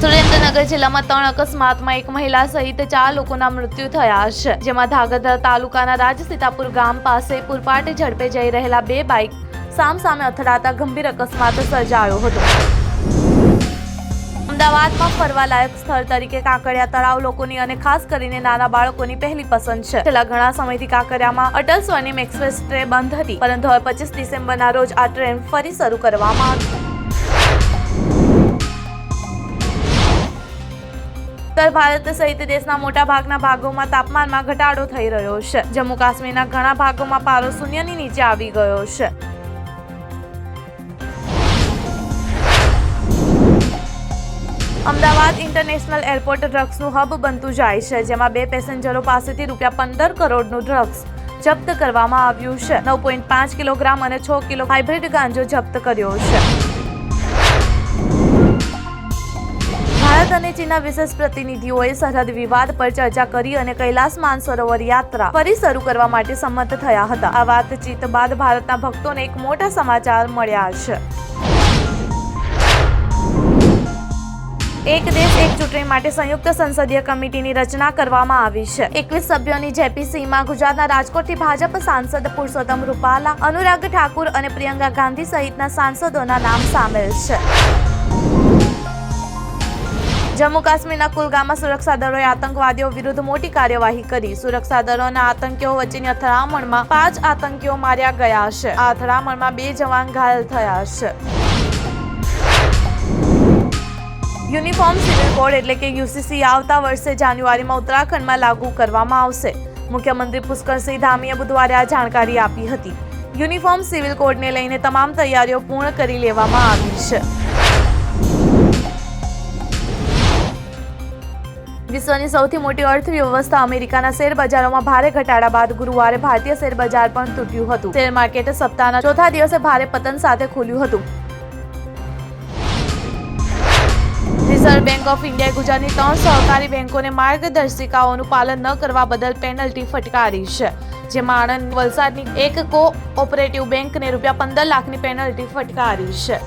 સુરેન્દ્રનગર જિલ્લામાં 3 અકસ્માતમાં એક મહિલા સહિત 4 લોકોના મૃત્યુ થયા છે, જેમાં ધાંગધ્રા તાલુકાના રાજસીતાપુર ગામ પાસે પૂરપાટ ઝડપે જઈ રહેલા 2 બાઇક સામસામે અથડાતા ગંભીર અકસ્માત સર્જાયો હતો. અમદાવાદમાં ફરવાલાયક સ્થળ તરીકે કાંકરિયા તળાવ લોકોની અને ખાસ કરીને નાના બાળકોની પહેલી પસંદ છે. છેલ્લા ઘણા સમયથી કાંકરિયામાં અટલ સ્વર્ણિમ એક્સપ્રેસ ટ્રેન બંધ હતી, પરંતુ હવે 25 ડિસેમ્બરના રોજ આ ટ્રેન ફરી શરૂ કરવામાં આવી. ઉત્તર ભારત સહિત દેશના મોટા ભાગના ભાગોમાં તાપમાનમાં ઘટાડો થઈ રહ્યો છે. જમ્મુ કાશ્મીરના ઘણા ભાગોમાં પારો શૂન્યની નીચે આવી ગયો છે. અમદાવાદ ઇન્ટરનેશનલ એરપોર્ટ ડ્રગ્સનું હબ બનતું જાય છે, જેમાં 2 પેસેન્જરો પાસેથી ₹15 કરોડનું ડ્રગ્સ જપ્ત કરવામાં આવ્યું છે. 9.5 કિલોગ્રામ અને 6 કિલો હાઇબ્રિડ ગાંજો જપ્ત કર્યો છે. ભારત અને ચીનના વિશેષ પ્રતિનિધિઓએ સરહદ વિવાદ પર ચર્ચા કરી અને કૈલાસ માનસરોવર યાત્રા ફરી શરૂ કરવા માટે સંમત થયા હતા. આ વાતચીત બાદ ભારતના ભક્તોને એક મોટા સમાચાર મળ્યા છે. એક દેશ એક ચૂંટણી માટે સંયુક્ત સંસદીય કમિટીની રચના કરવામાં આવી છે. 21 સભ્યોની જેપીસીમાં ગુજરાતના રાજકોટથી ભાજપ સાંસદ પુરુષોત્તમ રૂપાલા, અનુરાગ ઠાકુર અને પ્રિયંકા ગાંધી સહિતના સાંસદોના નામ સામેલ છે. જમ્મુ કાશ્મીરના કુલગામમાં સુરક્ષા દળોએ આતંકવાદીઓ વિરુદ્ધ મોટી કાર્યવાહી કરી. સુરક્ષા દળો અને આતંકીઓ વચ્ચેની અથડામણમાં 5 આતંકીઓ માર્યા ગયા છે. આ અથડામણમાં 2 જવાન ઘાયલ થયા છે. યુનિફોર્મ સિવિલ કોડ એટલે કે યુસીસી આવતા વર્ષે જાન્યુઆરીમાં ઉત્તરાખંડમાં લાગુ કરવામાં આવશે. મુખ્યમંત્રી પુષ્કરસિંહ ધામીએ બુધવારે આ જાણકારી આપી હતી. યુનિફોર્મ સિવિલ કોડને લઈને તમામ તૈયારીઓ પૂર્ણ કરી લેવામાં આવી છે. વિશ્વની સૌથી મોટી અર્થવ્યવસ્થા અમેરિકાના શેરબજારોમાં ભારે ઘટાડા બાદ ગુરુવારે ભારતીય શેરબજાર પણ તૂટ્યું હતું. શેર માર્કેટ સપ્તાહના ચોથા દિવસે ભારે પતન સાથે ખુલ્યું હતું. રિઝર્વ બેંક ઓફ ઇન્ડિયાએ ગુજરાતની 3 સહકારી બેંકોને માર્ગદર્શિકાઓનું પાલન ન કરવા બદલ પેનલ્ટી ફટકારી છે, જેમાં આણંદ વલસાડની એક કોઓપરેટિવ બેંકને ₹15 લાખની પેનલ્ટી ફટકારી છે.